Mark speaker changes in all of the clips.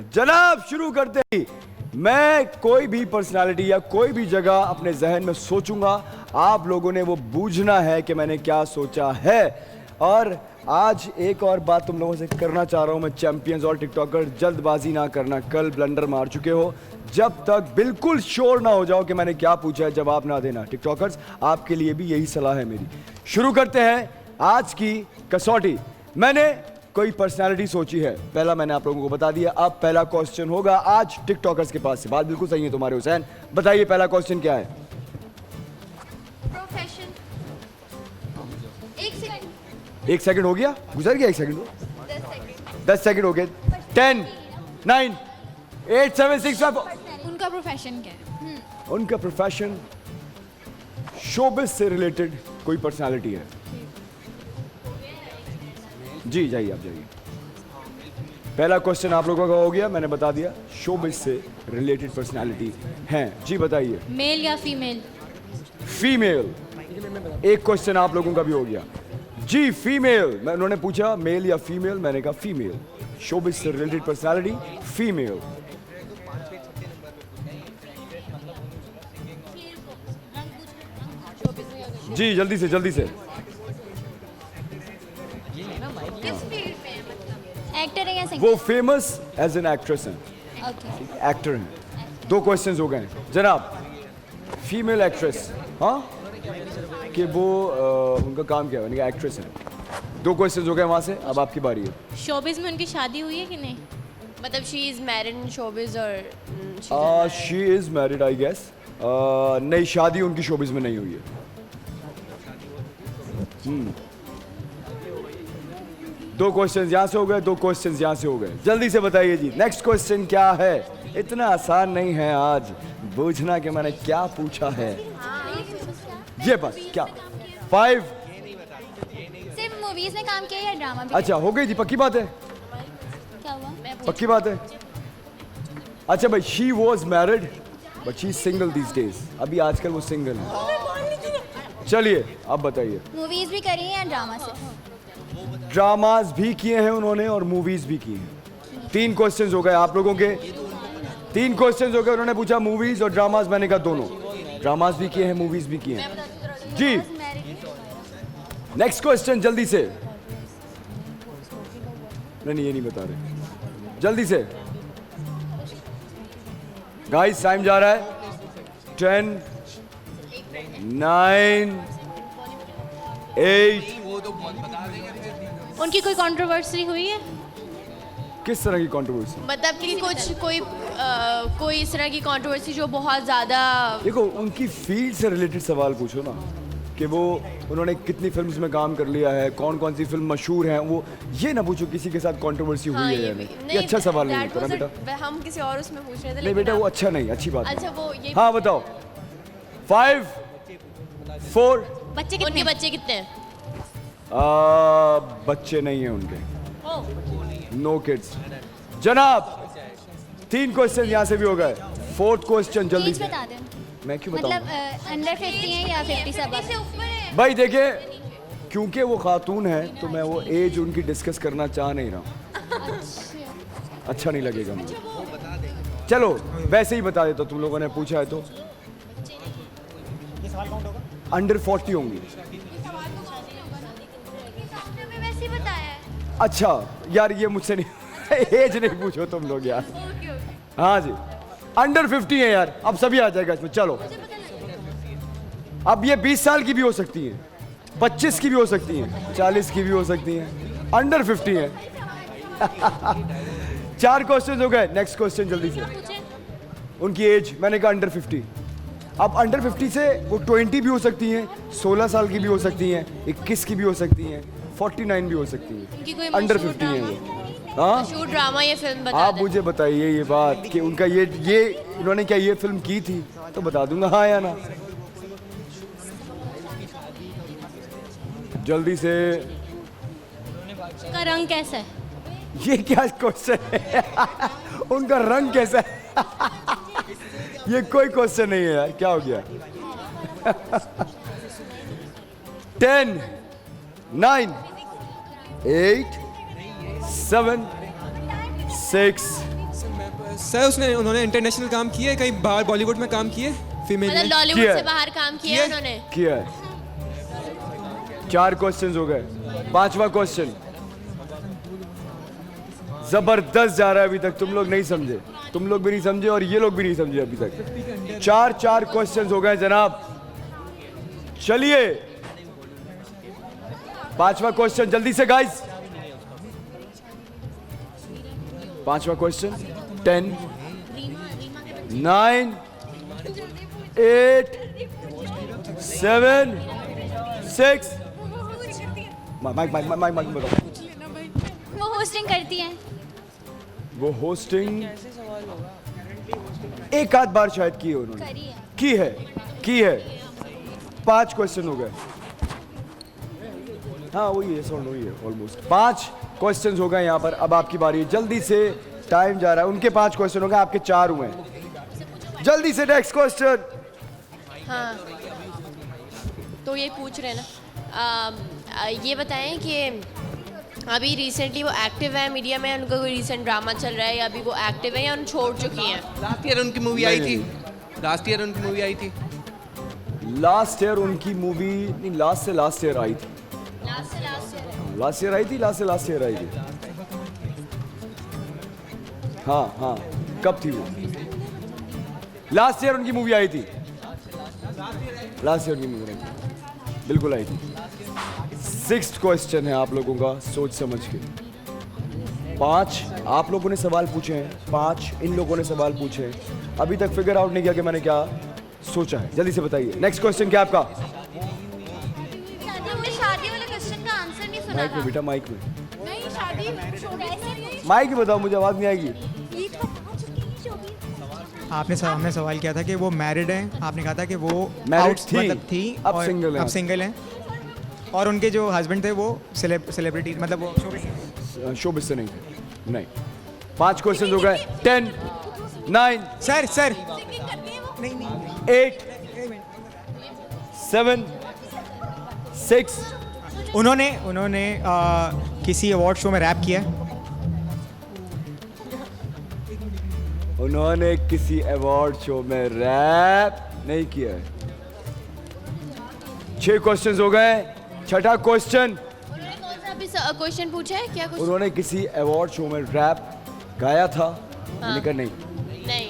Speaker 1: जनाब शुरू करते ही मैं कोई भी पर्सनालिटी या कोई भी जगह अपने जहन में सोचूंगा, आप लोगों ने वो बूझना है कि मैंने क्या सोचा है। और आज एक और बात तुम लोगों से करना चाह रहा हूं मैं, चैंपियंस और टिकटॉकर, जल्दबाजी ना करना, कल ब्लंडर मार चुके हो। जब तक बिल्कुल श्योर ना हो जाओ कि मैंने क्या पूछा है, जवाब ना देना। टिकटॉकर्स, आपके लिए भी यही सलाह है मेरी। शुरू करते हैं आज की कसौटी। मैंने कोई पर्सनालिटी सोची है, पहला मैंने आप लोगों को बता दिया। अब पहला क्वेश्चन होगा आज टिकटॉकर्स के पास से। बात बिल्कुल सही है तुम्हारे हुसैन, बताइए पहला क्वेश्चन क्या है?
Speaker 2: प्रोफेशन।
Speaker 1: एक सेकंड हो गया, गुजर गया एक सेकंड, 10 सेकंड हो गए। 10 9 8 7 6 5।
Speaker 2: उनका प्रोफेशन क्या है?
Speaker 1: उनका प्रोफेशन शोबिज से रिलेटेड कोई पर्सनालिटी है। जी जाइए, आप जाइए। पहला क्वेश्चन आप लोगों का हो गया, मैंने बता दिया, शोबिज से रिलेटेड पर्सनालिटी हैं। जी बताइए।
Speaker 2: मेल या फीमेल?
Speaker 1: फीमेल। एक क्वेश्चन आप लोगों का भी हो गया जी, फीमेल। मैं उन्होंने पूछा मेल या फीमेल, मैंने कहा फीमेल। शोबिज से रिलेटेड पर्सनालिटी फीमेल। जी जल्दी से जल्दी से।
Speaker 2: एक्टर है या सिंगर?
Speaker 1: वो फेमस एज एन एक्ट्रेस हैं,
Speaker 2: ओके।
Speaker 1: एक्टर हैं। 2 क्वेश्चंस हो गए जनाब। फीमेल एक्ट्रेस, हाँ कि वो उनका काम क्या है, उनका एक्ट्रेस है। 2 क्वेश्चंस हो गए वहां से, अब आपकी बारी है।
Speaker 2: शोबिज में उनकी शादी हुई है कि नहीं?
Speaker 3: मतलब she is married in showbiz और
Speaker 1: she is married I guess. नहीं, शादी उनकी शोबिज में नहीं हुई है। 2 क्वेश्चंस यहाँ से हो गए, 2 क्वेश्चंस यहाँ से हो गए। जल्दी से बताइए जी, नेक्स्ट क्वेश्चन क्या है? इतना आसान नहीं है आज बूझना कि मैंने क्या पूछा है। ये बस क्या 5?
Speaker 2: सिर्फ मूवीज में काम किया या ड्रामा भी?
Speaker 1: अच्छा हो गई जी, पक्की बात है,
Speaker 2: क्या हुआ?
Speaker 1: पक्की बात है। अच्छा भाई, she was married but she single these days. अभी आजकल वो सिंगल है। चलिए अब बताइए।
Speaker 2: मूवीज भी करी है या ड्रामा से?
Speaker 1: ड्रामाज भी किए हैं उन्होंने और मूवीज भी की हैं। 3 क्वेश्चंस हो गए आप लोगों के, 3 क्वेश्चंस हो गए। उन्होंने पूछा मूवीज और ड्रामाज, मैंने कहा दोनों। ड्रामाज भी किए हैं, मूवीज भी किए हैं जी। नेक्स्ट क्वेश्चन जल्दी से। नहीं ये नहीं बता रहे, जल्दी से गाइस, टाइम जा रहा है। 10 9 8।
Speaker 2: उनकी कोई कंट्रोवर्सी हुई है?
Speaker 1: किस तरह की कंट्रोवर्सी?
Speaker 3: मतलब कि कोई इस तरह की कंट्रोवर्सी जो बहुत ज़्यादा।
Speaker 1: देखो, उनकी फील्ड से रिलेटेड सवाल पूछो ना, कि वो उन्होंने कितनी फिल्म्स में काम कर लिया है, कौन कौन सी फिल्म मशहूर है। वो ये ना पूछो किसी के साथ कंट्रोवर्सी हुई है या नहीं। ये अच्छा सवाल नहीं होता ना बेटा।
Speaker 3: हम किसी और उसमें पूछ रहे थे।
Speaker 1: नहीं बेटा, वो अच्छा नहीं, अच्छी बात।
Speaker 3: अच्छा वो ये।
Speaker 1: हाँ बताओ। 5 4।
Speaker 2: बच्चे कितने?
Speaker 3: उनके बच्चे कितने हैं?
Speaker 1: बच्चे नहीं है उनके, नो किड्स जनाब। 3 क्वेश्चन यहाँ से भी हो गए। 4th क्वेश्चन जल्दी
Speaker 2: एज
Speaker 1: से।
Speaker 2: बता दें।
Speaker 1: मैं क्यों
Speaker 2: मतलब
Speaker 1: बताऊं?
Speaker 2: अंडर 50 है या 50 से अबव?
Speaker 1: भाई देखिए, क्योंकि वो खातून है तो मैं वो एज उनकी डिस्कस करना चाह नहीं रहा हूँ, अच्छा नहीं लगेगा मुझे। चलो वैसे ही बता देता, तुम लोगों ने पूछा है तो। अंडर 40 होंगी।
Speaker 2: वैसे ही बताया है।
Speaker 1: अच्छा यार, ये मुझसे नहीं एज नहीं पूछो तुम लोग यार। हाँ जी, अंडर 50 है यार। अब सभी आ जाएगा इसमें। चलो, अब ये 20 साल की भी हो सकती है, 25 की भी हो सकती है, 40 की भी हो सकती है, अंडर 50 है। 4 क्वेश्चन हो गए। नेक्स्ट क्वेश्चन जल्दी से। उनकी एज मैंने कहा अंडर 50। अब अंडर 50 से वो 20 भी हो सकती हैं, 16 साल की भी हो सकती हैं, 21 की भी हो सकती हैं, 49 भी हो सकती
Speaker 3: उनकी कोई
Speaker 1: हैं। अंडर
Speaker 3: मशहूर
Speaker 1: 50 है
Speaker 3: ड्रामा?
Speaker 1: वो। हाँ,
Speaker 3: मशहूर ड्रामा या फिल्म बता
Speaker 1: आप
Speaker 3: दें।
Speaker 1: मुझे बताइए ये बात कि उनका ये उन्होंने क्या ये फिल्म की थी, तो बता दूंगा हाँ या ना। जल्दी से।
Speaker 2: का रंग कैसा है?
Speaker 1: ये क्या क्वेश्चन है? उनका रंग कैसा है? ये कोई क्वेश्चन नहीं है यार, क्या हो गया? 10 9 8 7 6
Speaker 4: सर उसने उन्होंने इंटरनेशनल काम किया है, कहीं बाहर बॉलीवुड में काम किए फीमेल
Speaker 3: मतलब
Speaker 4: में।
Speaker 3: लॉलीवुड
Speaker 1: किया
Speaker 3: से
Speaker 1: है।
Speaker 3: बाहर काम किया है उन्होंने।
Speaker 1: किया है। 4 क्वेश्चंस हो गए, 5वां क्वेश्चन जबरदस्त जा रहा है अभी तक, तुम लोग नहीं समझे, तुम लोग भी नहीं समझे और ये लोग भी नहीं समझे अभी तक। 4 क्वेश्चंस हो गए जनाब। चलिए 5वां क्वेश्चन जल्दी से गाइस। 5वां क्वेश्चन 10 9 8 7 6 माइक बताओ।
Speaker 2: वो होस्टिंग करती हैं।
Speaker 1: वो होस्टिंग एक आध बार शायद की है उन्होंने,
Speaker 2: करी है।
Speaker 1: की है। 5 क्वेश्चन हो गए। हाँ वही है, सॉल्व वही है ऑलमोस्ट। 5 क्वेश्चंस हो गए यहाँ पर। अब आपकी बारी है, जल्दी से टाइम जा रहा है। उनके 5 क्वेश्चन हो गए, आपके 4 हुए हैं। जल्दी से नेक्स्ट क्वेश्चन।
Speaker 3: हाँ तो ये पूछ रहे हैं ना, ये बताएं कि अभी रिसेंटली वो एक्टिव है मीडिया में, उनका कोई रिसेंट ड्रामा चल रहा है या अभी वो एक्टिव है या उन छोड़ चुकी हैं?
Speaker 4: लास्ट ईयर उनकी मूवी आई थी। लास्ट ईयर उनकी मूवी आई थी।
Speaker 1: लास्ट ईयर उनकी मूवी नहीं, लास्ट से लास्ट ईयर आई थी।
Speaker 3: लास्ट से लास्ट ईयर है।
Speaker 1: लास्ट ईयर आई थी, लास्ट से लास्ट ईयर आई थी। हाँ कब थी वो? लास्ट ईयर उनकी मूवी आई थी। लास्ट ईयर उनकी मूवी आई थी, बिल्कुल आई थी। 6th क्वेश्चन है आप लोगों का, सोच समझ के। 5 आप लोगों ने सवाल पूछे हैं, 5 इन लोगों ने सवाल पूछे हैं। अभी तक फिगर आउट नहीं किया कि मैंने क्या सोचा है। जल्दी से बताइए नेक्स्ट क्वेश्चन क्या आपका?
Speaker 2: हमने शादी वाले क्वेश्चन का आंसर नहीं सुना
Speaker 1: माइक में
Speaker 2: था।
Speaker 1: बेटा, माइक में।
Speaker 2: नहीं शादी
Speaker 1: माइक में बताओ, मुझे आवाज नहीं आएगी।
Speaker 5: आपने हमने सवाल किया था कि वो मैरिड हैं, आपने कहा था कि वो
Speaker 1: Married थी,
Speaker 5: मतलब थी
Speaker 1: अब
Speaker 5: और
Speaker 1: single हैं।
Speaker 5: अब सिंगल हैं, और उनके जो हस्बैंड थे वो सेलिब्रिटी, मतलब वो
Speaker 1: शोबिस से नहीं थे। नहीं। 5 क्वेश्चन हो गए। 10 9
Speaker 5: सर नहीं
Speaker 1: 8 7 6
Speaker 5: उन्होंने किसी अवार्ड शो में रैप किया है।
Speaker 1: उन्होंने किसी अवार्ड शो में रैप नहीं किया है। 6 क्वेश्चन हो गए। 6ठा क्वेश्चन,
Speaker 3: उन्होंने कौन सा अभी क्वेश्चन पूछा है? क्या कुछ
Speaker 1: उन्होंने किसी अवार्ड शो में रैप गाया था? मैंने कहा नहीं।
Speaker 3: नहीं।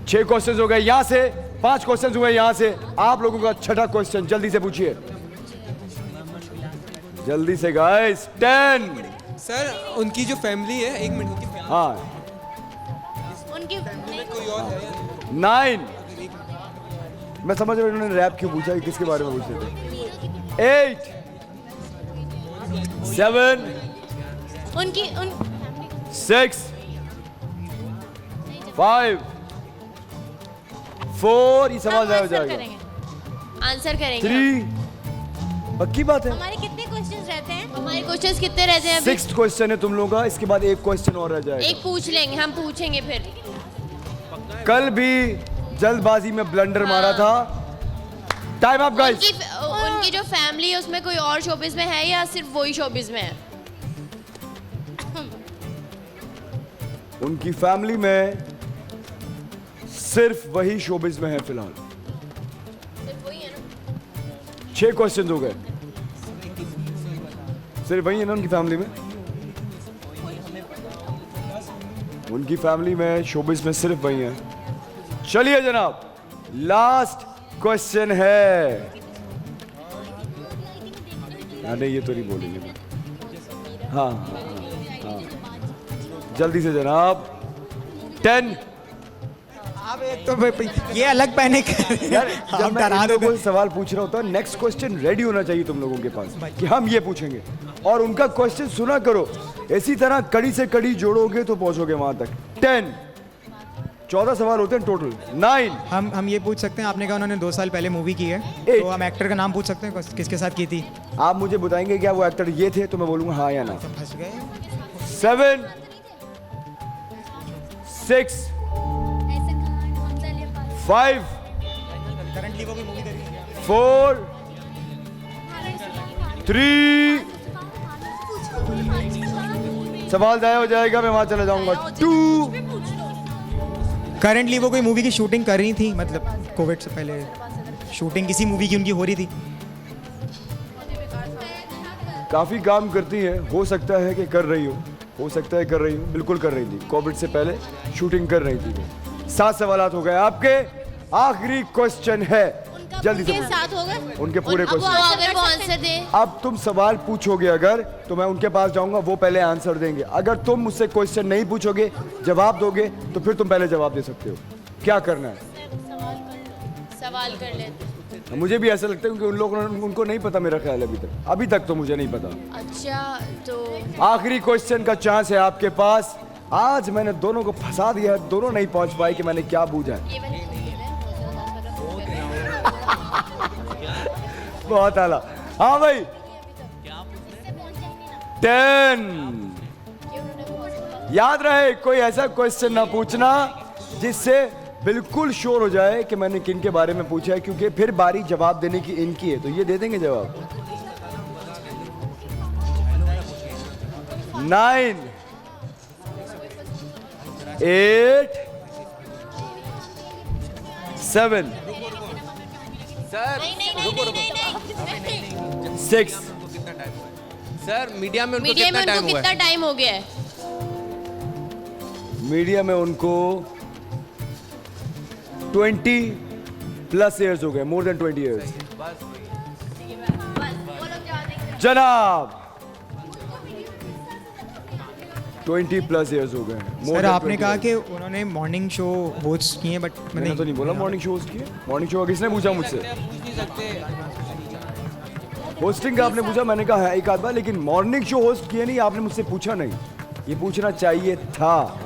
Speaker 1: 6 क्वेश्चन हो गए यहाँ से, 5 क्वेश्चन हुए यहाँ से। आप लोगों का 6ठा क्वेश्चन, जल्दी से पूछिए, जल्दी से गाइस। 10
Speaker 4: सर उनकी जो फैमिली है, 1 मिनट, उनकी family
Speaker 1: हाँ
Speaker 3: उनकी
Speaker 4: कोई और है या
Speaker 1: 9 मैं समझ रहा हूँ इन्होंने रैप क्यों पूछा, कि किसके बारे में पूछ रहे थे। 8 7
Speaker 3: उनकी
Speaker 1: 6 5 4 ये सवाल जाया जाएगा।
Speaker 3: आंसर करेंगे।
Speaker 1: 3 पक्की बात है।
Speaker 2: हमारे कितने क्वेश्चंस रहते हैं?
Speaker 3: हमारे क्वेश्चंस कितने रहते हैं अभी?
Speaker 1: 6th क्वेश्चन है तुम लोगों का, इसके बाद एक क्वेश्चन और रह जाएगा।
Speaker 3: एक पूछ लेंगे, हम पूछेंगे फिर।
Speaker 1: कल भी जल्दबाजी में ब्लंडर मारा था। Time up guys.
Speaker 3: उनकी जो फैमिली है उसमें कोई और शोबिज में है या सिर्फ वही शोबिज में है?
Speaker 1: उनकी फैमिली में सिर्फ वही शोबिज में है फिलहाल।
Speaker 3: सिर्फ वही है ना?
Speaker 1: 6 क्वेश्चन हो गए। सिर्फ वही है ना उनकी फैमिली में? उनकी फैमिली में शोबिज में सिर्फ वही है। चलिए जनाब, लास्ट क्वेश्चन है। नहीं ये तो नहीं बोलेंगे। हाँ जल्दी से जनाब। 10
Speaker 5: आप एक तो ये अलग पैनिक
Speaker 1: यार
Speaker 5: आप
Speaker 1: जब मैं
Speaker 5: डरा
Speaker 1: इन लोगों
Speaker 5: देते।
Speaker 1: से सवाल पूछ रहा होता है, नेक्स्ट क्वेश्चन रेडी होना चाहिए तुम लोगों के पास कि हम ये पूछेंगे, और उनका क्वेश्चन सुना करो। इसी तरह कड़ी से कड़ी जोड़ोगे तो पहुंचोगे वहां तक। 10 14 सवाल होते हैं टोटल। 9
Speaker 5: हम ये पूछ सकते हैं, आपने कहा उन्होंने 2 साल पहले मूवी की है,
Speaker 1: 8
Speaker 5: तो हम एक्टर का नाम पूछ सकते हैं किसके साथ की थी?
Speaker 1: आप मुझे बताएंगे क्या वो एक्टर ये थे, तो मैं बोलूंगा हाँ या ना।
Speaker 5: फंस गए।
Speaker 1: 7 6 5
Speaker 5: करंटली वो भी मूवी कर रही है।
Speaker 1: 4 3 सवाल जाया हो जाएगा, मैं वहां चला जाऊंगा। 2
Speaker 5: करंटली वो कोई मूवी की शूटिंग कर रही थी, मतलब कोविड से पहले शूटिंग किसी मूवी की उनकी हो रही थी।
Speaker 1: काफी काम करती है, हो सकता है कि कर रही हो सकता है कर रही हो, बिल्कुल कर रही थी, कोविड से पहले शूटिंग कर रही थी। 7 सवालात हो गए आपके। आखिरी क्वेश्चन है, जल्दी से।
Speaker 2: साथ हो गए
Speaker 1: उनके पूरे
Speaker 3: वो
Speaker 1: क्वेश्चन।
Speaker 3: अगर वो आंसर दे,
Speaker 1: अब तुम सवाल पूछोगे अगर, तो मैं उनके पास जाऊंगा, वो पहले आंसर देंगे। अगर तुम मुझसे क्वेश्चन नहीं पूछोगे, जवाब दोगे, तो फिर तुम पहले जवाब दे सकते हो। क्या करना है?
Speaker 3: सवाल कर लेते।
Speaker 1: मुझे भी ऐसा लगता है क्योंकि उन लोगों उनको नहीं पता, मेरा ख्याल है अभी तक तो मुझे नहीं पता।
Speaker 3: अच्छा तो
Speaker 1: आखिरी क्वेश्चन का चांस है आपके पास। आज मैंने दोनों को फंसा दिया, दोनों नहीं पहुंच पाए कि मैंने क्या बूझा है।
Speaker 3: ये वाली
Speaker 1: बहुत आला। हाँ भाई, 10। याद रहे, कोई ऐसा क्वेश्चन ना पूछना जिससे बिल्कुल श्योर हो जाए कि मैंने किन के बारे में पूछा है, क्योंकि फिर बारी जवाब देने की इनकी है, तो ये दे देंगे जवाब। 9 8 7 6
Speaker 6: सर मीडिया में उनको
Speaker 3: मीडिया में
Speaker 6: कितना
Speaker 3: उनको
Speaker 6: टाइम हुआ
Speaker 3: कितना
Speaker 6: है?
Speaker 3: टाइम हो गया है?
Speaker 1: मीडिया में उनको 20+ ईयर्स हो गए, मोर देन 20 ईयर्स। जनाब 20+ ईयर्स हो गए।
Speaker 5: सर आपने कहा कि उन्होंने मॉर्निंग शो होस्ट किए, बट
Speaker 1: मैंने तो नहीं बोला मॉर्निंग शो होस्ट किए। मॉर्निंग शो किसने पूछा मुझसे? होस्टिंग का आपने पूछा, मैंने कहा है एक आध बार, लेकिन मॉर्निंग शो होस्ट किए नहीं, आपने मुझसे पूछा नहीं। ये पूछना चाहिए था।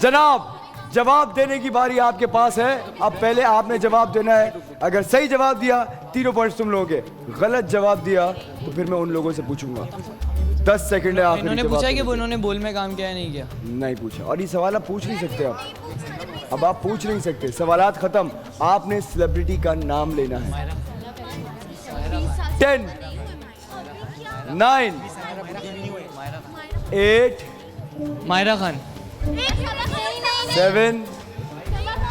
Speaker 1: जनाब जवाब देने की बारी आपके पास है। अब पहले आपने जवाब देना है। अगर सही जवाब दिया 3 पॉइंट्स तुम लोगे, गलत जवाब दिया तो फिर मैं उन लोगों से पूछूंगा। 10 सेकंड है आखिरी
Speaker 7: इन्होंने
Speaker 1: जवाब
Speaker 7: पूछा कि
Speaker 1: देने
Speaker 7: वो
Speaker 1: के।
Speaker 7: उन्होंने बोल में काम किया है नहीं किया?
Speaker 1: नहीं पूछा, और ये सवाल आप पूछ नहीं सकते। अब आप पूछ नहीं सकते, सवालात खत्म। आपने सेलिब्रिटी का नाम लेना है। 10 9 8
Speaker 7: मायरा खान।
Speaker 1: 7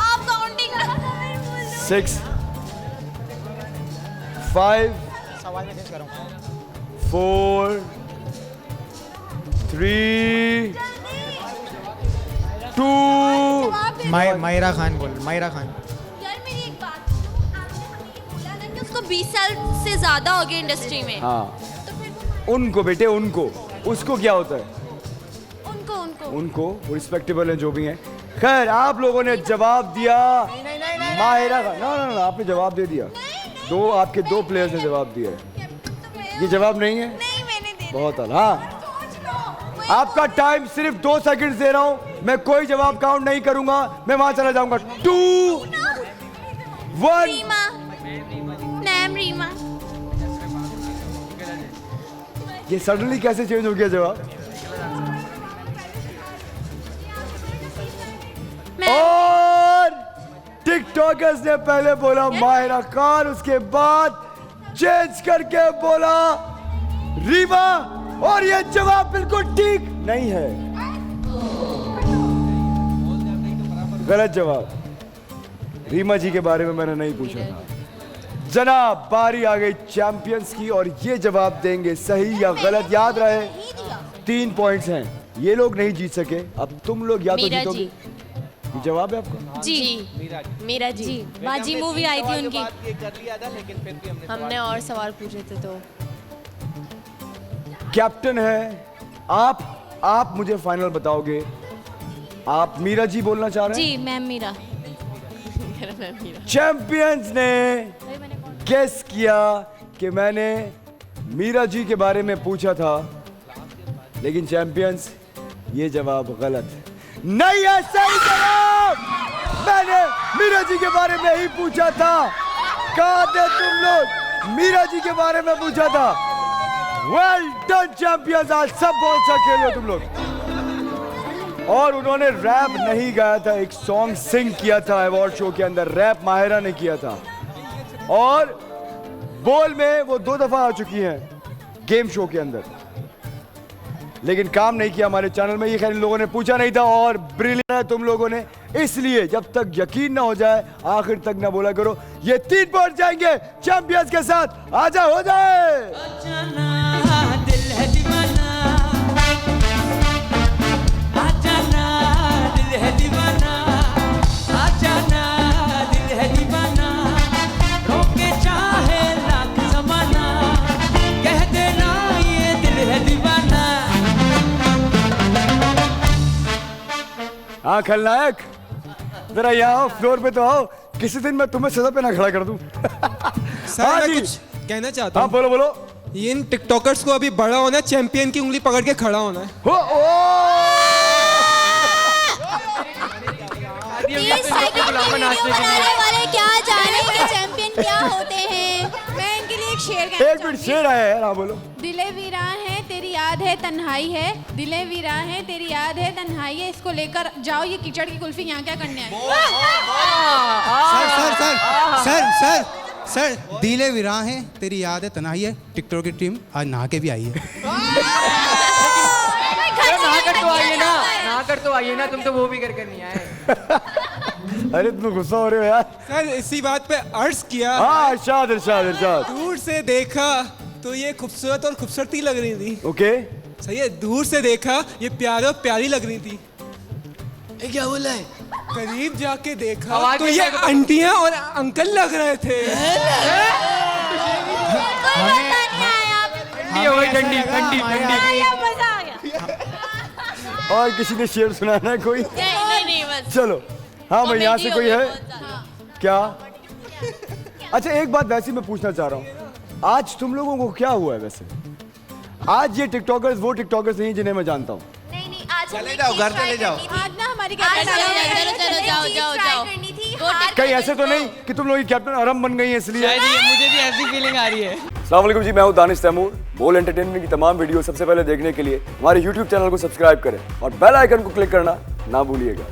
Speaker 2: आप काउंटिंग
Speaker 1: 6 5 4 3 2
Speaker 5: मायरा खान बोल, मायरा खान।
Speaker 2: यार मेरी एक बात सुनो, आपने हमें ये बोला ना कि उसको 20 साल से ज्यादा हो गया इंडस्ट्री में।
Speaker 1: हाँ,
Speaker 2: तो फिर
Speaker 1: उनको बेटे, उनको, उसको क्या होता है?
Speaker 2: उनको
Speaker 1: उनको रिस्पेक्टेबल है जो भी है। खैर, आप लोगों ने जवाब दिया माहिरा का। ना ना ना, आपने जवाब दे दिया। दो आपके 2 प्लेयर्स ने जवाब दिया है। ये जवाब नहीं है?
Speaker 2: नहीं मैंने दे
Speaker 1: बहुत अच्छा। हाँ, आपका टाइम सिर्फ 2 सेकंड दे रहा हूं। मैं कोई जवाब काउंट नहीं करूंगा, मैं वहां चला जाऊंगा। 2 1
Speaker 2: रीमा, नाम रीमा।
Speaker 1: ये सडनली कैसे चेंज हो गया जवाब? और टिकटॉकर्स ने पहले बोला माहिरा खान, उसके बाद चेंज करके बोला रीमा, और ये जवाब बिल्कुल ठीक नहीं है। गलत जवाब। रीमा जी के बारे में मैंने नहीं पूछा था। जनाब बारी आ गई चैंपियंस की, और ये जवाब देंगे सही या गलत। याद रहे 3 पॉइंट्स हैं, ये लोग नहीं जीत सके। अब तुम लोग या तो
Speaker 3: मीरा
Speaker 1: जीतोगे।
Speaker 3: जी।
Speaker 1: ये जवाब है आपका?
Speaker 3: जी मीरा जी।
Speaker 2: बाजी मूवी आई थी उनकी।
Speaker 6: ये कर लिया था, लेकिन फिर भी हमने
Speaker 3: हमने और सवाल पूछे थे तो
Speaker 1: कैप्टन है आप मुझे फाइनल बताओगे। आप मीरा जी बोलना चाह रहे हैं?
Speaker 2: जी मैम मीरा।
Speaker 1: चैंपियंस ने गेस किया कि मैंने मीरा जी के बारे में पूछा था, लेकिन चैंपियंस ये जवाब गलत नहीं है। सही जवाब, मैंने मीरा जी के बारे में ही पूछा था। कहा थे तुम लोग? मीरा जी के बारे में पूछा था। वेल डन चैंपियंस, आज सब बहुत अच्छा खेले हो तुम लोग। और उन्होंने रैप नहीं गाया था, एक सॉन्ग सिंग किया था अवार्ड शो के अंदर। रैप माहिरा ने किया था, और बोल में वो 2 दफा आ चुकी हैं गेम शो के अंदर। लेकिन काम नहीं किया हमारे चैनल में। ये खैर इन लोगों ने पूछा नहीं था और ब्रिलियंट है तुम लोगों ने, इसलिए जब तक यकीन ना हो जाए आखिर तक ना बोला करो। ये 3 पॉइंट जाएंगे चैंपियंस के साथ। आजा हो जाए।
Speaker 8: दिल है दीवाना, आजाना दिल है दीवाना, आजाना दिल है दीवाना, रोके चाहे लाख ज़माना, कह देना ये दिल है दीवाना।
Speaker 1: हाँ खलनायक, जरा यहाँ आओ, फ्लोर पे तो आओ। किसी दिन मैं तुम्हें सजा पे ना खड़ा कर दूं।
Speaker 4: सर
Speaker 1: हाँ
Speaker 4: मैं
Speaker 1: जी।
Speaker 4: कुछ कहना चाहता
Speaker 1: हाँ
Speaker 4: हूँ।
Speaker 1: बोलो बोलो।
Speaker 4: ये इन टिकटॉकर्स को अभी बड़ा होना है, चैंपियन की उंगली पकड़ के खड़ा होना है।
Speaker 1: हो ओ
Speaker 2: 30 सेकंड की वीडियो बनाने वाले क्या जाने कि चैंपियन क्या होते हैं।
Speaker 9: मैं इनके लिए एक शेर कहना
Speaker 1: एक मिनट शेर आया है। हाँ बोलो।
Speaker 9: दिले वीरा है तेरी याद है तन्हाई है, दिले वीरा है तेरी याद है तन्हाई है, इसको लेकर जाओ ये कीचड़ की कुल्फी यहाँ क्या करने आए।
Speaker 10: Sir sir sir sir sir sir दिले विरा है तेरी याद है तन्हाई है, टिकटॉक की टीम आज नहा के भी आई है।
Speaker 7: नहाकर तो आइए ना, तुम तो वो भी कर नहीं आए।
Speaker 1: अरे तुम गुस्सा हो रहे हो यार।
Speaker 4: सर इसी बात पे अर्ज किया,
Speaker 1: हाँ इरशाद इरशाद इरशाद।
Speaker 4: दूर से देखा तो ये खूबसूरत और खूबसूरती लग रही थी।
Speaker 1: ओके
Speaker 4: सही है, दूर से देखा ये प्यारी और प्यारी लग रही थी।
Speaker 7: ये क्या बोला है?
Speaker 4: करीब जाके देखा
Speaker 7: आवाज
Speaker 4: तो
Speaker 7: भी
Speaker 4: ये
Speaker 7: नहीं-
Speaker 4: आंटियां और अंकल लग रहे थे।
Speaker 7: ठंडी हो गई, ठंडी ठंडी ठंडी।
Speaker 9: मजा आ गया।
Speaker 1: और किसी ने शेर सुनाना है कोई?
Speaker 3: नहीं बस
Speaker 1: चलो हाँ भाई यहाँ से
Speaker 3: Comedy
Speaker 1: कोई
Speaker 3: हो गई
Speaker 1: है
Speaker 3: बहुत ज़्यादा।
Speaker 1: क्या? अच्छा एक बात वैसे मैं पूछना चाह रहा हूँ, आज तुम लोगों को क्या हुआ है वैसे? आज ये टिकटॉकर्स वो टिकटॉकर्स नहीं जिन्हें मैं जानता हूँ।
Speaker 2: नहीं आज
Speaker 6: चले
Speaker 2: हमने
Speaker 6: जाओ,
Speaker 2: चीज़
Speaker 6: घर
Speaker 2: try
Speaker 6: चले जाओ।
Speaker 2: करनी थी।
Speaker 9: आज ना हमारी
Speaker 2: आज
Speaker 9: कैप्टन
Speaker 3: चलो, जाओ,
Speaker 2: चीज़
Speaker 3: जाओ,
Speaker 2: try
Speaker 3: जाओ।
Speaker 2: करनी थी।
Speaker 3: वो
Speaker 2: हार
Speaker 1: कहीं ऐसे तो नहीं कि तुम लोग कैप्टन आरम बन गई हैं इसलिए?
Speaker 7: शायद ये मुझे भी ऐसी फीलिंग आ रही है।
Speaker 1: अस्सलाम वालेकुम जी, मैं हूँ दानिश तैमूर। बोल एंटरटेनमेंट की तमाम वीडियो सबसे पहले देखने के लिए हमारे YouTube चैनल को सब्सक्राइब करें और बेल आइकन को क्लिक करना ना भूलिएगा।